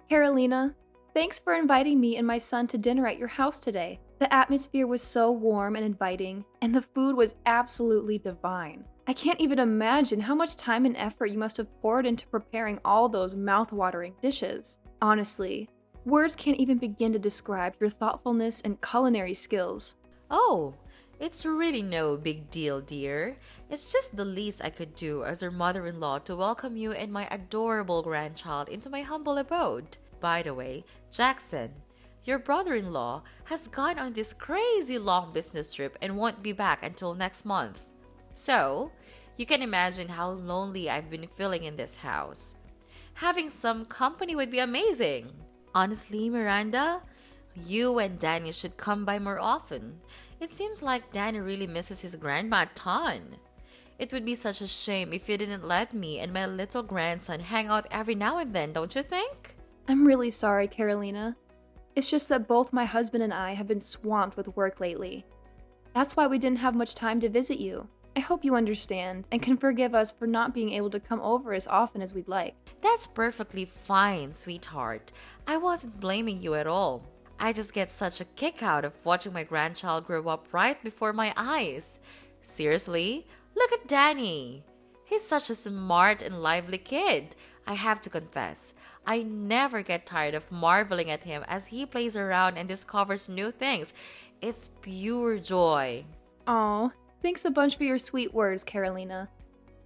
Carolina, thanks for inviting me and my son to dinner at your house today. The atmosphere was so warm and inviting, and the food was absolutely divine. I can't even imagine how much time and effort you must have poured into preparing all those mouth-watering dishes. Honestly, words can't even begin to describe your thoughtfulness and culinary skills. Oh, it's really no big deal, dear. It's just the least I could do as your mother in law to welcome you and my adorable grandchild into my humble abode. By the way, Jackson, your brother in law has gone on this crazy long business trip and won't be back until next month. So, you can imagine how lonely I've been feeling in this house. Having some company would be amazing. Honestly, Miranda, you and Danny should come by more often. It seems like Danny really misses his grandma a ton. It would be such a shame if you didn't let me and my little grandson hang out every now and then, don't you think? I'm really sorry, Carolina. It's just that both my husband and I have been swamped with work lately. That's why we didn't have much time to visit you. I hope you understand and can forgive us for not being able to come over as often as we'd like. That's perfectly fine, sweetheart. I wasn't blaming you at all. I just get such a kick out of watching my grandchild grow up right before my eyes. Seriously, look at Danny. He's such a smart and lively kid. I have to confess, I never get tired of marveling at him as he plays around and discovers new things. It's pure joy. Aw, thanks a bunch for your sweet words, Carolina.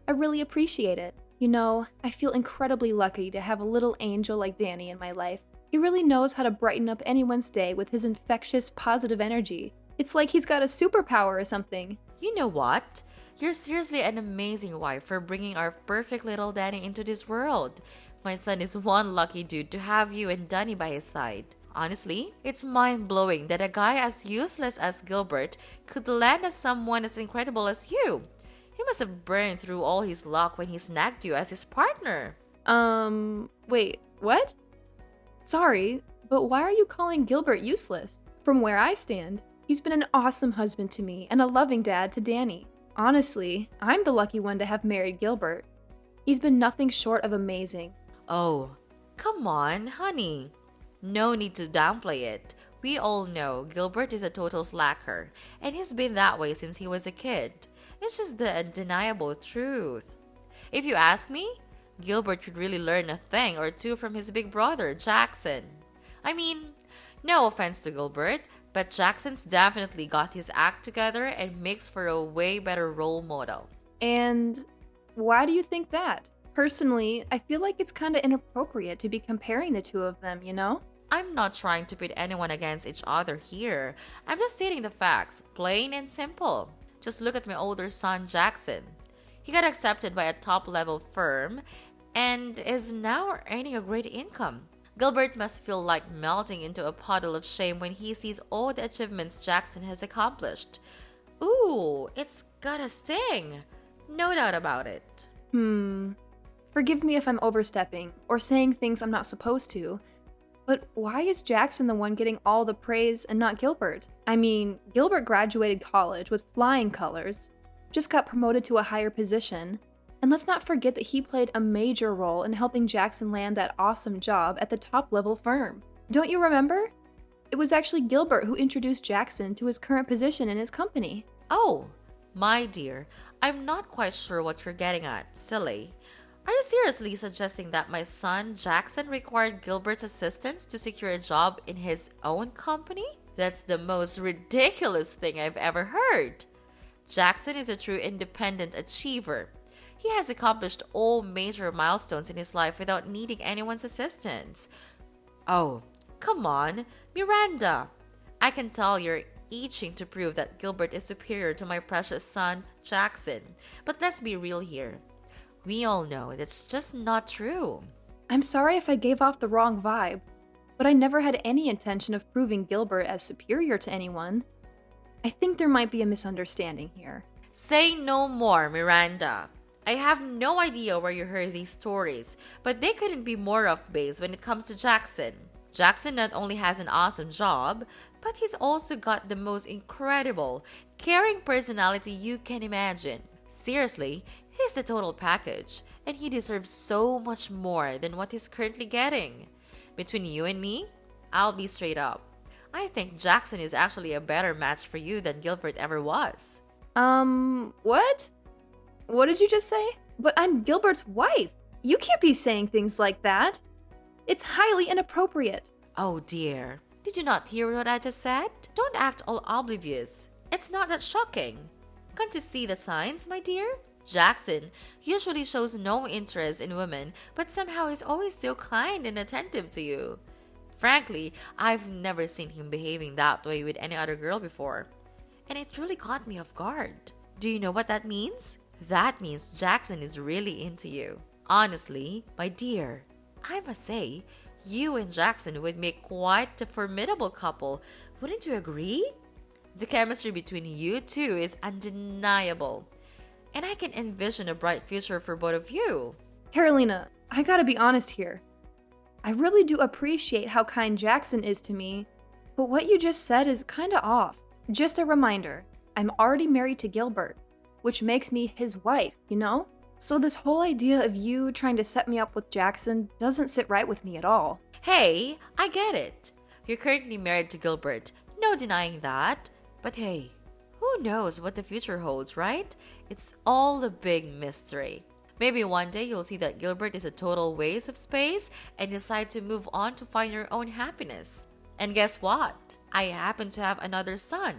I really appreciate it. You know, I feel incredibly lucky to have a little angel like Danny in my life. He really knows how to brighten up anyone's day with his infectious, positive energy. It's like he's got a superpower or something. You know what? You're seriously an amazing wife for bringing our perfect little Danny into this world. My son is one lucky dude to have you and Danny by his side. Honestly, it's mind-blowing that a guy as useless as Gilbert could land as someone as incredible as you. He must have burned through all his luck when he snagged you as his partner. Wait, what? Sorry, but why are you calling Gilbert useless? From where I stand, he's been an awesome husband to me and a loving dad to Danny. Honestly, I'm the lucky one to have married Gilbert. He's been nothing short of amazing. Oh, come on, honey. No need to downplay it. We all know Gilbert is a total slacker, and he's been that way since he was a kid. It's just the undeniable truth. If you ask me, Gilbert should really learn a thing or two from his big brother, Jackson. I mean, no offense to Gilbert, but Jackson's definitely got his act together and makes for a way better role model. And why do you think that? Personally, I feel like it's kinda inappropriate to be comparing the two of them, you know? I'm not trying to pit anyone against each other here. I'm just stating the facts, plain and simple. Just look at my older son, Jackson. He got accepted by a top-level firm and is now earning a great income. Gilbert must feel like melting into a puddle of shame when he sees all the achievements Jackson has accomplished. Ooh, it's gotta sting. No doubt about it. Forgive me if I'm overstepping or saying things I'm not supposed to, but why is Jackson the one getting all the praise and not Gilbert? I mean, Gilbert graduated college with flying colors, just got promoted to a higher position, and let's not forget that he played a major role in helping Jackson land that awesome job at the top-level firm. Don't you remember? It was actually Gilbert who introduced Jackson to his current position in his company. Oh, my dear, I'm not quite sure what you're getting at, silly. Are you seriously suggesting that my son Jackson required Gilbert's assistance to secure a job in his own company? That's the most ridiculous thing I've ever heard. Jackson is a true independent achiever. He has accomplished all major milestones in his life without needing anyone's assistance. Oh, come on, Miranda. I can tell you're itching to prove that Gilbert is superior to my precious son, Jackson. But let's be real here. We all know that's just not true. I'm sorry if I gave off the wrong vibe, but I never had any intention of proving Gilbert as superior to anyone. I think there might be a misunderstanding here. Say no more, Miranda. I have no idea where you heard these stories, but they couldn't be more off base when it comes to Jackson. Jackson not only has an awesome job, but he's also got the most incredible, caring personality you can imagine. Seriously, he's the total package, and he deserves so much more than what he's currently getting. Between you and me, I'll be straight up. I think Jackson is actually a better match for you than Gilbert ever was. What? What did you just say? But I'm Gilbert's wife. You can't be saying things like that. It's highly inappropriate. Oh dear. Did you not hear what I just said? Don't act all oblivious. It's not that shocking. Can't you see the signs, my dear? Jackson usually shows no interest in women, but somehow is always so kind and attentive to you. Frankly, I've never seen him behaving that way with any other girl before. And it really caught me off guard. Do you know what that means? That means Jackson is really into you. Honestly, my dear, I must say, you and Jackson would make quite a formidable couple. Wouldn't you agree? The chemistry between you two is undeniable. And I can envision a bright future for both of you. Carolina, I gotta be honest here. I really do appreciate how kind Jackson is to me, but what you just said is kinda off. Just a reminder, I'm already married to Gilbert, which makes me his wife, you know? So this whole idea of you trying to set me up with Jackson doesn't sit right with me at all. Hey, I get it. You're currently married to Gilbert. No denying that. But hey, who knows what the future holds, right? It's all a big mystery. Maybe one day you'll see that Gilbert is a total waste of space and decide to move on to find your own happiness. And guess what? I happen to have another son,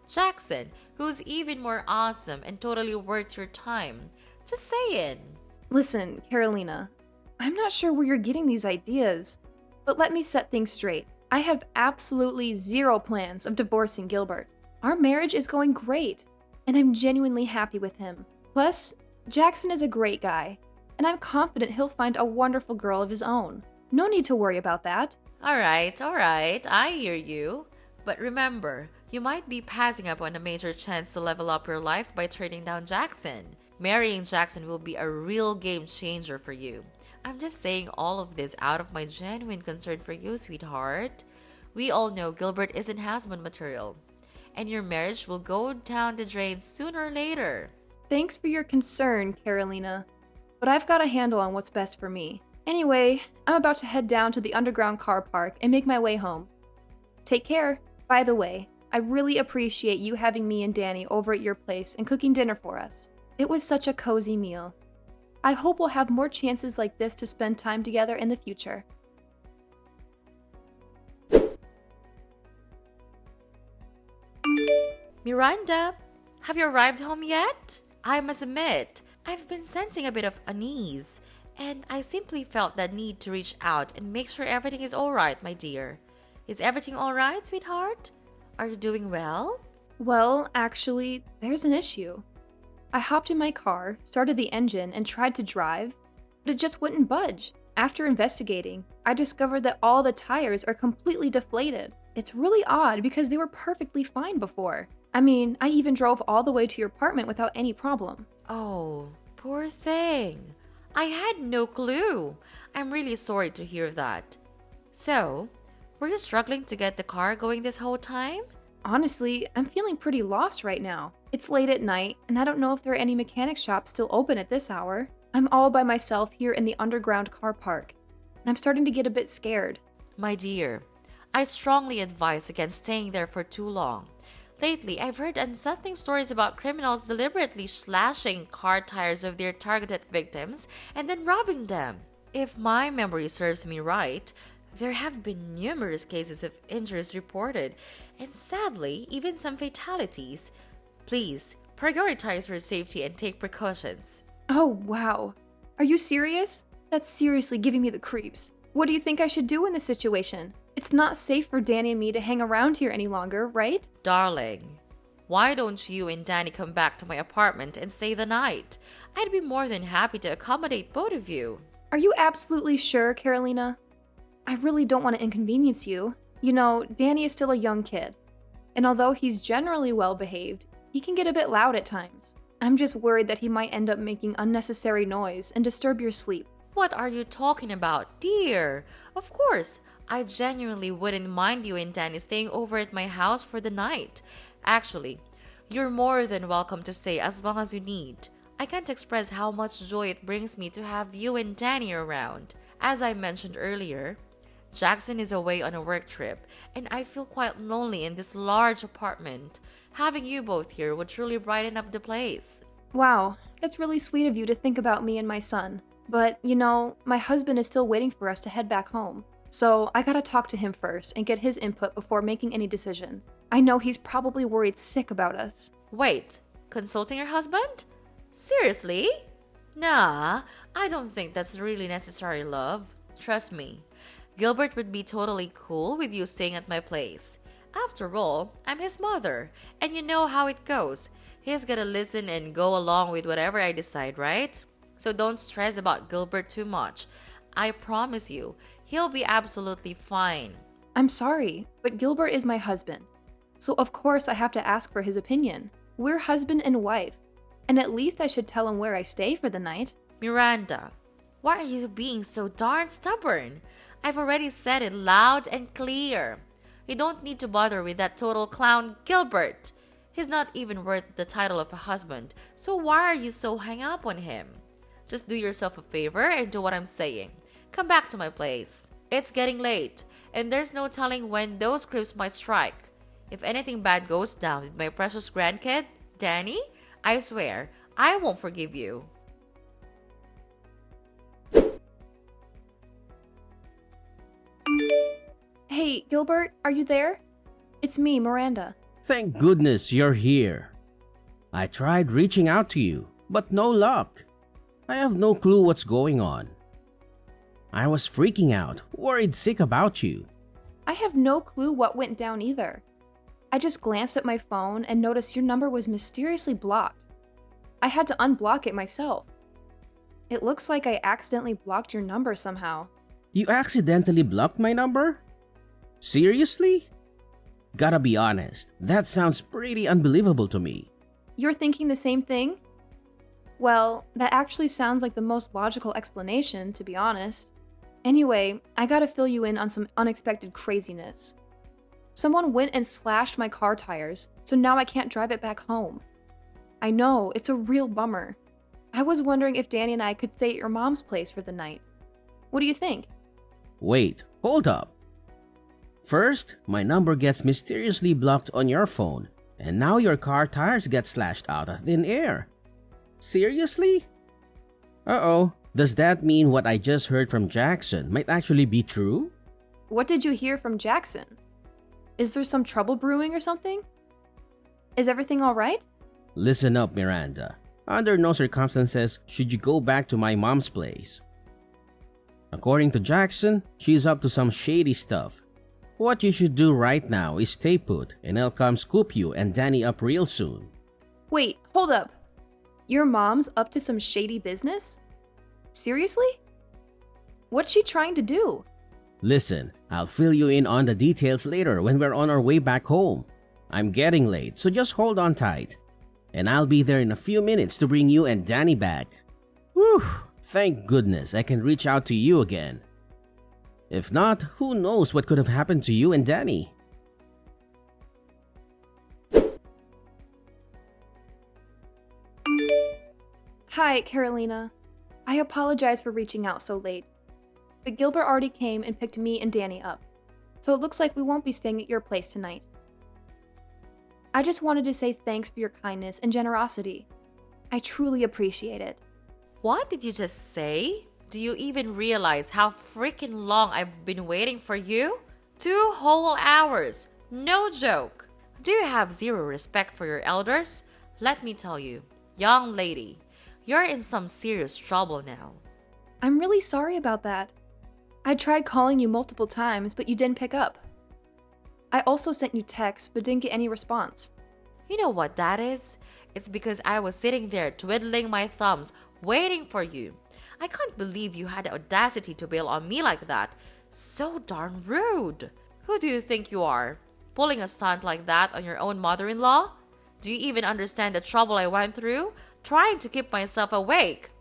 Jackson, who's even more awesome and totally worth your time. Just saying. Listen, Carolina, I'm not sure where you're getting these ideas, but let me set things straight. I have absolutely zero plans of divorcing Gilbert. Our marriage is going great, and I'm genuinely happy with him. Plus, Jackson is a great guy, and I'm confident he'll find a wonderful girl of his own. No need to worry about that. Alright, I hear you. But remember, you might be passing up on a major chance to level up your life by turning down Jackson. Marrying Jackson will be a real game changer for you. I'm just saying all of this out of my genuine concern for you, sweetheart. We all know Gilbert isn't husband material, and your marriage will go down the drain sooner or later. Thanks for your concern, Carolina, but I've got a handle on what's best for me. Anyway, I'm about to head down to the underground car park and make my way home. Take care. By the way, I really appreciate you having me and Danny over at your place and cooking dinner for us. It was such a cozy meal. I hope we'll have more chances like this to spend time together in the future. Miranda, have you arrived home yet? I must admit, I've been sensing a bit of unease, and I simply felt the need to reach out and make sure everything is alright, my dear. Is everything alright, sweetheart? Are you doing well? Well, actually, there's an issue. I hopped in my car, started the engine, and tried to drive, but it just wouldn't budge. After investigating, I discovered that all the tires are completely deflated. It's really odd because they were perfectly fine before. I mean, I even drove all the way to your apartment without any problem. Oh, poor thing. I had no clue. I'm really sorry to hear that. So, were you struggling to get the car going this whole time? Honestly, I'm feeling pretty lost right now. It's late at night, and I don't know if there are any mechanic shops still open at this hour. I'm all by myself here in the underground car park, and I'm starting to get a bit scared. My dear, I strongly advise against staying there for too long. Lately, I've heard unsettling stories about criminals deliberately slashing car tires of their targeted victims and then robbing them. If my memory serves me right, there have been numerous cases of injuries reported, and sadly, even some fatalities. Please, prioritize your safety and take precautions. Oh, wow. Are you serious? That's seriously giving me the creeps. What do you think I should do in this situation? It's not safe for Danny and me to hang around here any longer, right? Darling, why don't you and Danny come back to my apartment and stay the night? I'd be more than happy to accommodate both of you. Are you absolutely sure, Carolina? I really don't want to inconvenience you. You know, Danny is still a young kid, and although he's generally well behaved, he can get a bit loud at times. I'm just worried that he might end up making unnecessary noise and disturb your sleep. What are you talking about, dear? Of course, I genuinely wouldn't mind you and Danny staying over at my house for the night. Actually, you're more than welcome to stay as long as you need. I can't express how much joy it brings me to have you and Danny around. As I mentioned earlier, Jackson is away on a work trip, and I feel quite lonely in this large apartment. Having you both here would truly brighten up the place. Wow, that's really sweet of you to think about me and my son. But, my husband is still waiting for us to head back home. So I gotta talk to him first and get his input before making any decisions. I know he's probably worried sick about us. Wait, consulting your husband? Seriously? Nah, I don't think that's really necessary, love. Trust me. Gilbert would be totally cool with you staying at my place. After all, I'm his mother, and you know how it goes. He's gonna listen and go along with whatever I decide, right? So don't stress about Gilbert too much. I promise you, he'll be absolutely fine. I'm sorry, but Gilbert is my husband. So of course I have to ask for his opinion. We're husband and wife, and at least I should tell him where I stay for the night. Miranda, why are you being so darn stubborn? I've already said it loud and clear. You don't need to bother with that total clown Gilbert. He's not even worth the title of a husband, so why are you so hung up on him? Just do yourself a favor and do what I'm saying. Come back to my place. It's getting late, and there's no telling when those creeps might strike. If anything bad goes down with my precious grandkid, Danny, I swear, I won't forgive you. Hey, Gilbert, are you there? It's me, Miranda. Thank goodness you're here. I tried reaching out to you, but no luck. I have no clue what's going on. I was freaking out, worried sick about you. I have no clue what went down either. I just glanced at my phone and noticed your number was mysteriously blocked. I had to unblock it myself. It looks like I accidentally blocked your number somehow. You accidentally blocked my number? Seriously? Gotta be honest, that sounds pretty unbelievable to me. You're thinking the same thing? Well, that actually sounds like the most logical explanation, to be honest. Anyway, I gotta fill you in on some unexpected craziness. Someone went and slashed my car tires, so now I can't drive it back home. I know, it's a real bummer. I was wondering if Danny and I could stay at your mom's place for the night. What do you think? Wait, hold up. First, my number gets mysteriously blocked on your phone, and now your car tires get slashed out of thin air. Seriously? Uh-oh, does that mean what I just heard from Jackson might actually be true? What did you hear from Jackson? Is there some trouble brewing or something? Is everything alright? Listen up, Miranda. Under no circumstances should you go back to my mom's place. According to Jackson, she's up to some shady stuff. What you should do right now is stay put, and I'll come scoop you and Danny up real soon. Wait, hold up. Your mom's up to some shady business? Seriously? What's she trying to do? Listen, I'll fill you in on the details later when we're on our way back home. I'm getting late, so just hold on tight. And I'll be there in a few minutes to bring you and Danny back. Whew, thank goodness I can reach out to you again. If not, who knows what could have happened to you and Danny? Hi, Carolina. I apologize for reaching out so late, but Gilbert already came and picked me and Danny up, so it looks like we won't be staying at your place tonight. I just wanted to say thanks for your kindness and generosity. I truly appreciate it. What did you just say? Do you even realize how freaking long I've been waiting for you? 2 whole hours. No joke. Do you have zero respect for your elders? Let me tell you, young lady, you're in some serious trouble now. I'm really sorry about that. I tried calling you multiple times, but you didn't pick up. I also sent you texts, but didn't get any response. You know what that is? It's because I was sitting there twiddling my thumbs, waiting for you. I can't believe you had the audacity to bail on me like that. So darn rude. Who do you think you are? Pulling a stunt like that on your own mother-in-law? Do you even understand the trouble I went through, trying to keep myself awake?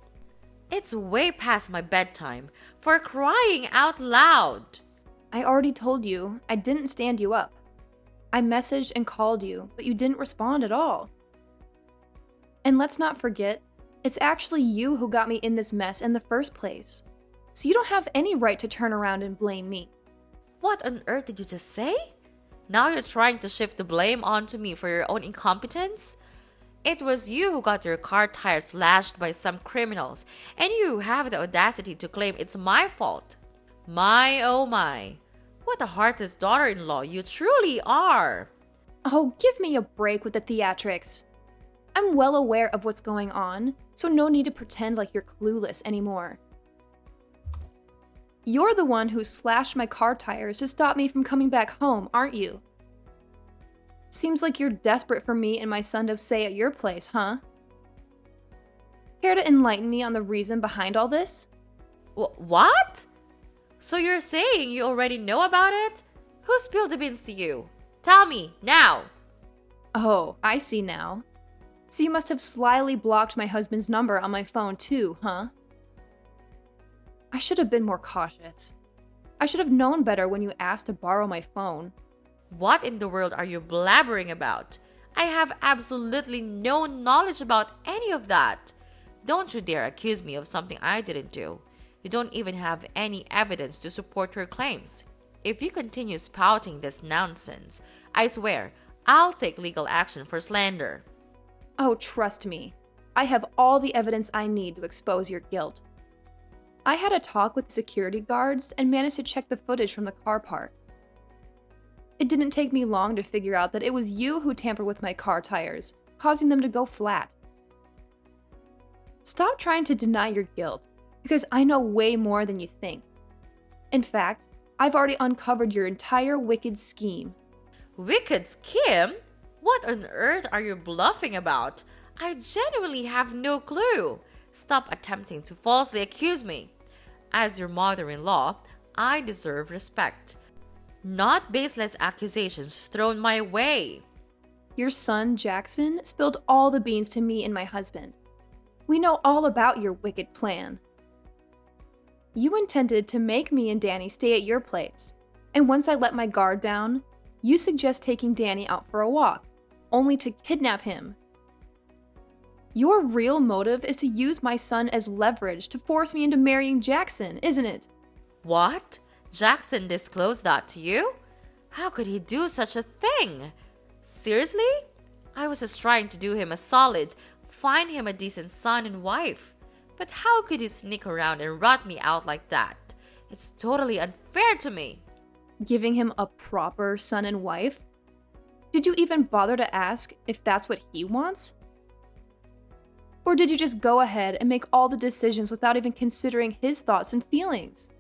It's way past my bedtime, for crying out loud. I already told you, I didn't stand you up. I messaged and called you, but you didn't respond at all. And let's not forget, it's actually you who got me in this mess in the first place. So you don't have any right to turn around and blame me. What on earth did you just say? Now you're trying to shift the blame onto me for your own incompetence? It was you who got your car tires slashed by some criminals, and you have the audacity to claim it's my fault. My oh my. What a heartless daughter-in-law you truly are. Oh, give me a break with the theatrics. I'm well aware of what's going on, so no need to pretend like you're clueless anymore. You're the one who slashed my car tires to stop me from coming back home, aren't you? Seems like you're desperate for me and my son to stay at your place, huh? Care to enlighten me on the reason behind all this? What? So you're saying you already know about it? Who spilled the beans to you? Tell me, now! Oh, I see now. So you must have slyly blocked my husband's number on my phone too, huh? I should have been more cautious. I should have known better when you asked to borrow my phone. What in the world are you blabbering about? I have absolutely no knowledge about any of that. Don't you dare accuse me of something I didn't do. You don't even have any evidence to support your claims. If you continue spouting this nonsense, I swear I'll take legal action for slander. Oh, trust me. I have all the evidence I need to expose your guilt. I had a talk with the security guards and managed to check the footage from the car park. It didn't take me long to figure out that it was you who tampered with my car tires, causing them to go flat. Stop trying to deny your guilt, because I know way more than you think. In fact, I've already uncovered your entire wicked scheme. Wicked scheme? What on earth are you bluffing about? I genuinely have no clue. Stop attempting to falsely accuse me. As your mother-in-law, I deserve respect, not baseless accusations thrown my way. Your son, Jackson, spilled all the beans to me and my husband. We know all about your wicked plan. You intended to make me and Danny stay at your place, and once I let my guard down, you suggest taking Danny out for a walk, only to kidnap him. Your real motive is to use my son as leverage to force me into marrying Jackson, isn't it? What? Jackson disclosed that to you? How could he do such a thing? Seriously? I was just trying to do him a solid, find him a decent son and wife. But how could he sneak around and rat me out like that? It's totally unfair to me. Giving him a proper son and wife? Did you even bother to ask if that's what he wants? Or did you just go ahead and make all the decisions without even considering his thoughts and feelings?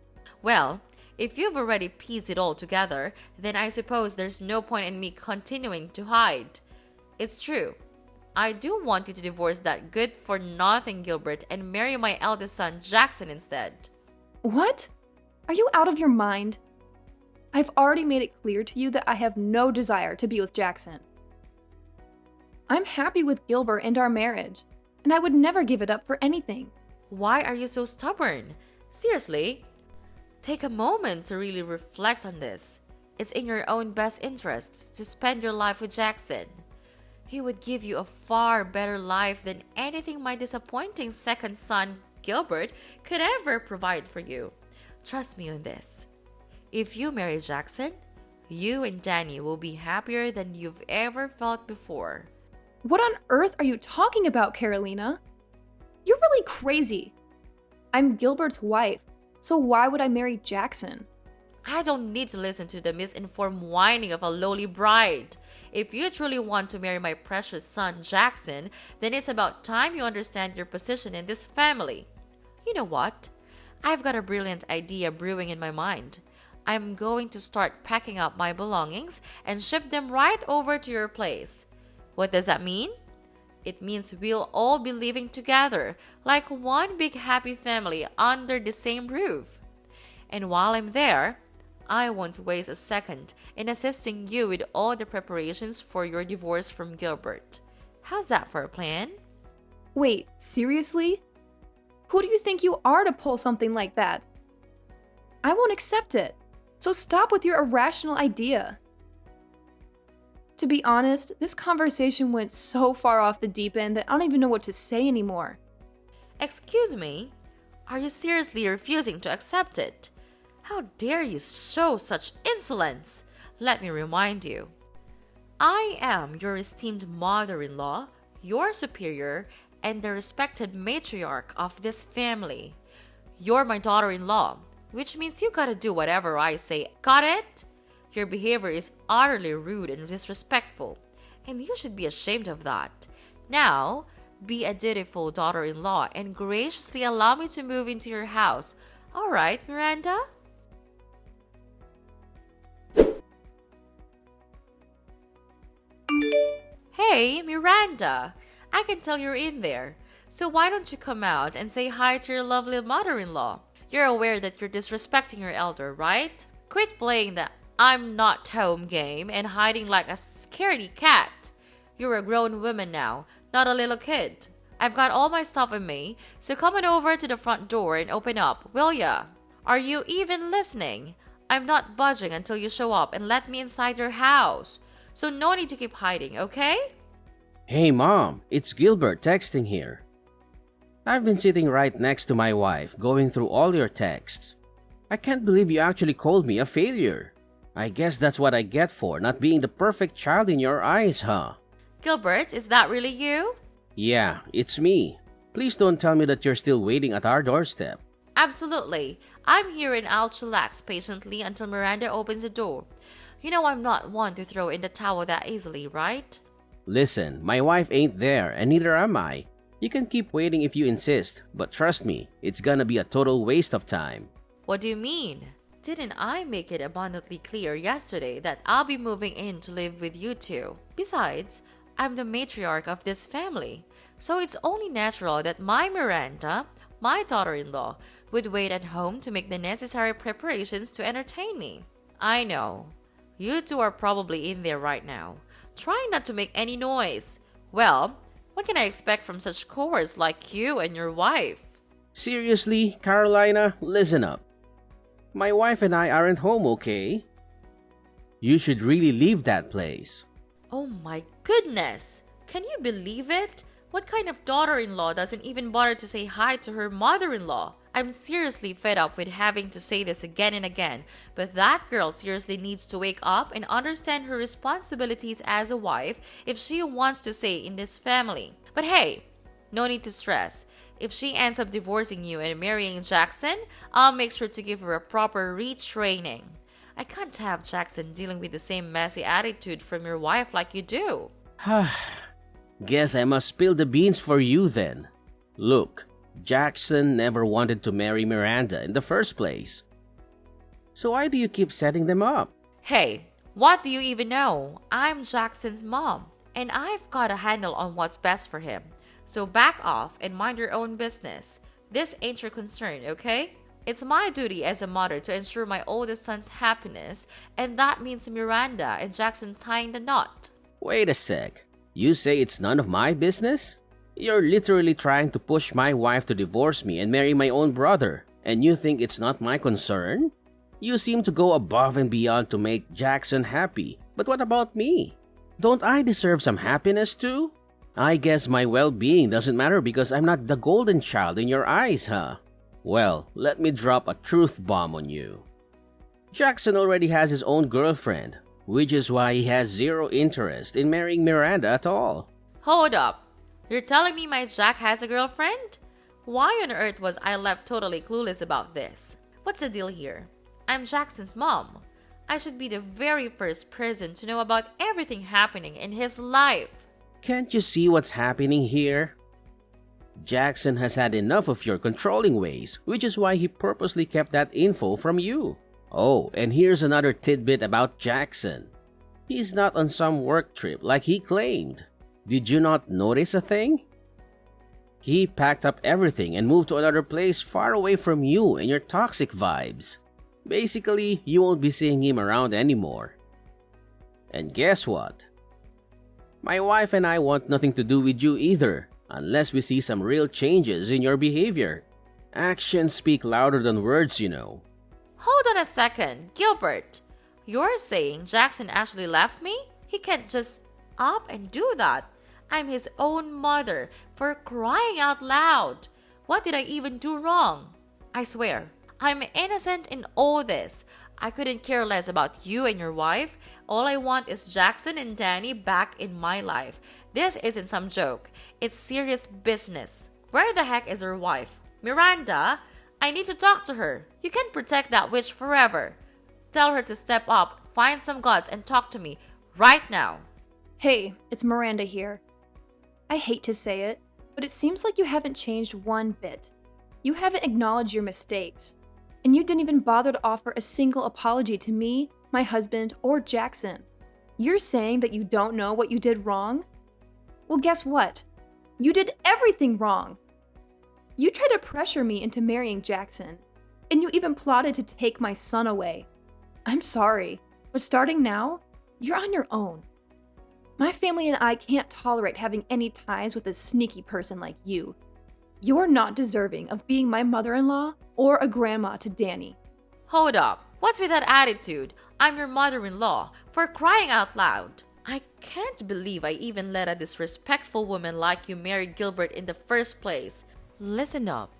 Well, if you've already pieced it all together, then I suppose there's no point in me continuing to hide. It's true. I do want you to divorce that good-for-nothing Gilbert and marry my eldest son Jackson instead. What? Are you out of your mind? I've already made it clear to you that I have no desire to be with Jackson. I'm happy with Gilbert and our marriage, and I would never give it up for anything. Why are you so stubborn? Seriously? Take a moment to really reflect on this. It's in your own best interests to spend your life with Jackson. He would give you a far better life than anything my disappointing second son, Gilbert, could ever provide for you. Trust me on this. If you marry Jackson, you and Danny will be happier than you've ever felt before. What on earth are you talking about, Carolina? You're really crazy. I'm Gilbert's wife, so why would I marry Jackson? I don't need to listen to the misinformed whining of a lowly bride. If you truly want to marry my precious son, Jackson, then it's about time you understand your position in this family. You know what? I've got a brilliant idea brewing in my mind. I'm going to start packing up my belongings and ship them right over to your place. What does that mean? It means we'll all be living together, like one big happy family under the same roof. And while I'm there, I won't waste a second in assisting you with all the preparations for your divorce from Gilbert. How's that for a plan? Wait, seriously? Who do you think you are to pull something like that? I won't accept it, so stop with your irrational idea. To be honest, this conversation went so far off the deep end that I don't even know what to say anymore. Excuse me? Are you seriously refusing to accept it? How dare you show such insolence? Let me remind you. I am your esteemed mother-in-law, your superior, and the respected matriarch of this family. You're my daughter-in-law, which means you gotta do whatever I say. Got it? Your behavior is utterly rude and disrespectful, and you should be ashamed of that. Now, be a dutiful daughter-in-law and graciously allow me to move into your house. All right, Miranda? Hey, Miranda! I can tell you're in there. So why don't you come out and say hi to your lovely mother-in-law? You're aware that you're disrespecting your elder, right? Quit playing the I'm not home game and hiding like a scaredy cat. You're a grown woman now, not a little kid. I've got all my stuff with me, so come on over to the front door and open up, will ya? Are you even listening? I'm not budging until you show up and let me inside your house. So no need to keep hiding, okay? Hey Mom, it's Gilbert texting here. I've been sitting right next to my wife, going through all your texts. I can't believe you actually called me a failure. I guess that's what I get for not being the perfect child in your eyes, huh? Gilbert, is that really you? Yeah, it's me. Please don't tell me that you're still waiting at our doorstep. Absolutely. I'm here and I'll chillax patiently until Miranda opens the door. You know I'm not one to throw in the towel that easily, right? Listen, my wife ain't there and neither am I. You can keep waiting if you insist, but trust me, it's gonna be a total waste of time. What do you mean? Didn't I make it abundantly clear yesterday that I'll be moving in to live with you two? Besides, I'm the matriarch of this family, so it's only natural that my Miranda, my daughter-in-law, would wait at home to make the necessary preparations to entertain me. I know. You two are probably in there right now, trying not to make any noise. Well, what can I expect from such cowards like you and your wife? Seriously, Carolina, listen up. My wife and I aren't home, okay? You should really leave that place. Oh my goodness! Can you believe it? What kind of daughter-in-law doesn't even bother to say hi to her mother-in-law? I'm seriously fed up with having to say this again and again, but that girl seriously needs to wake up and understand her responsibilities as a wife if she wants to stay in this family. But hey, no need to stress. If she ends up divorcing you and marrying Jackson, I'll make sure to give her a proper retraining. I can't have Jackson dealing with the same messy attitude from your wife like you do. Guess I must spill the beans for you then. Look, Jackson never wanted to marry Miranda in the first place. So why do you keep setting them up? Hey, what do you even know? I'm Jackson's mom, and I've got a handle on what's best for him. So back off and mind your own business. This ain't your concern, okay? It's my duty as a mother to ensure my oldest son's happiness, and that means Miranda and Jackson tying the knot. Wait a sec. You say it's none of my business? You're literally trying to push my wife to divorce me and marry my own brother, and you think it's not my concern? You seem to go above and beyond to make Jackson happy, but what about me? Don't I deserve some happiness too? I guess my well-being doesn't matter because I'm not the golden child in your eyes, huh? Well, let me drop a truth bomb on you. Jackson already has his own girlfriend, which is why he has zero interest in marrying Miranda at all. Hold up. You're telling me my Jack has a girlfriend? Why on earth was I left totally clueless about this? What's the deal here? I'm Jackson's mom. I should be the very first person to know about everything happening in his life. Can't you see what's happening here? Jackson has had enough of your controlling ways, which is why he purposely kept that info from you. Oh, and here's another tidbit about Jackson. He's not on some work trip like he claimed. Did you not notice a thing? He packed up everything and moved to another place far away from you and your toxic vibes. Basically, you won't be seeing him around anymore. And guess what? My wife and I want nothing to do with you either, unless we see some real changes in your behavior. Actions speak louder than words, you know. Hold on a second, Gilbert. You're saying Jackson actually left me? He can't just up and do that. I'm his own mother, for crying out loud. What did I even do wrong? I swear, I'm innocent in all this. I couldn't care less about you and your wife. All I want is Jackson and Danny back in my life. This isn't some joke. It's serious business. Where the heck is her wife? Miranda, I need to talk to her. You can't protect that witch forever. Tell her to step up, find some guts, and talk to me right now. Hey, it's Miranda here. I hate to say it, but it seems like you haven't changed one bit. You haven't acknowledged your mistakes. And you didn't even bother to offer a single apology to me, my husband, or Jackson. You're saying that you don't know what you did wrong? Well, guess what? You did everything wrong. You tried to pressure me into marrying Jackson, and you even plotted to take my son away. I'm sorry, but starting now, you're on your own. My family and I can't tolerate having any ties with a sneaky person like you. You're not deserving of being my mother-in-law or a grandma to Danny. Hold up. What's with that attitude? I'm your mother-in-law, for crying out loud. I can't believe I even let a disrespectful woman like you marry Gilbert in the first place. Listen up.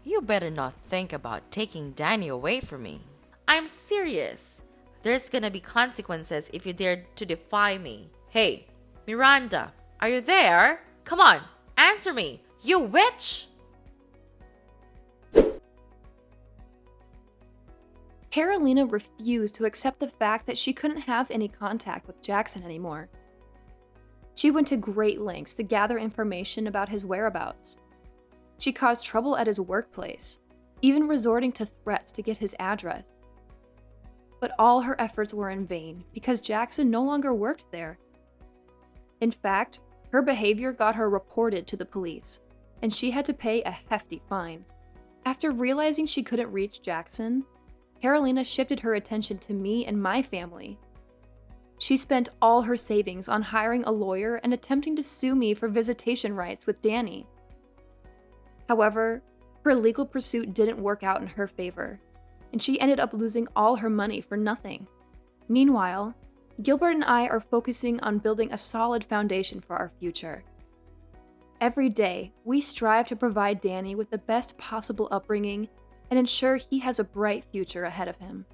You better not think about taking Danny away from me. I'm serious. There's gonna be consequences if you dare to defy me. Hey, Miranda, are you there? Come on, answer me, you witch! Carolina refused to accept the fact that she couldn't have any contact with Jackson anymore. She went to great lengths to gather information about his whereabouts. She caused trouble at his workplace, even resorting to threats to get his address. But all her efforts were in vain because Jackson no longer worked there. In fact, her behavior got her reported to the police, and she had to pay a hefty fine. After realizing she couldn't reach Jackson, Carolina shifted her attention to me and my family. She spent all her savings on hiring a lawyer and attempting to sue me for visitation rights with Danny. However, her legal pursuit didn't work out in her favor, and she ended up losing all her money for nothing. Meanwhile, Gilbert and I are focusing on building a solid foundation for our future. Every day, we strive to provide Danny with the best possible upbringing and ensure he has a bright future ahead of him.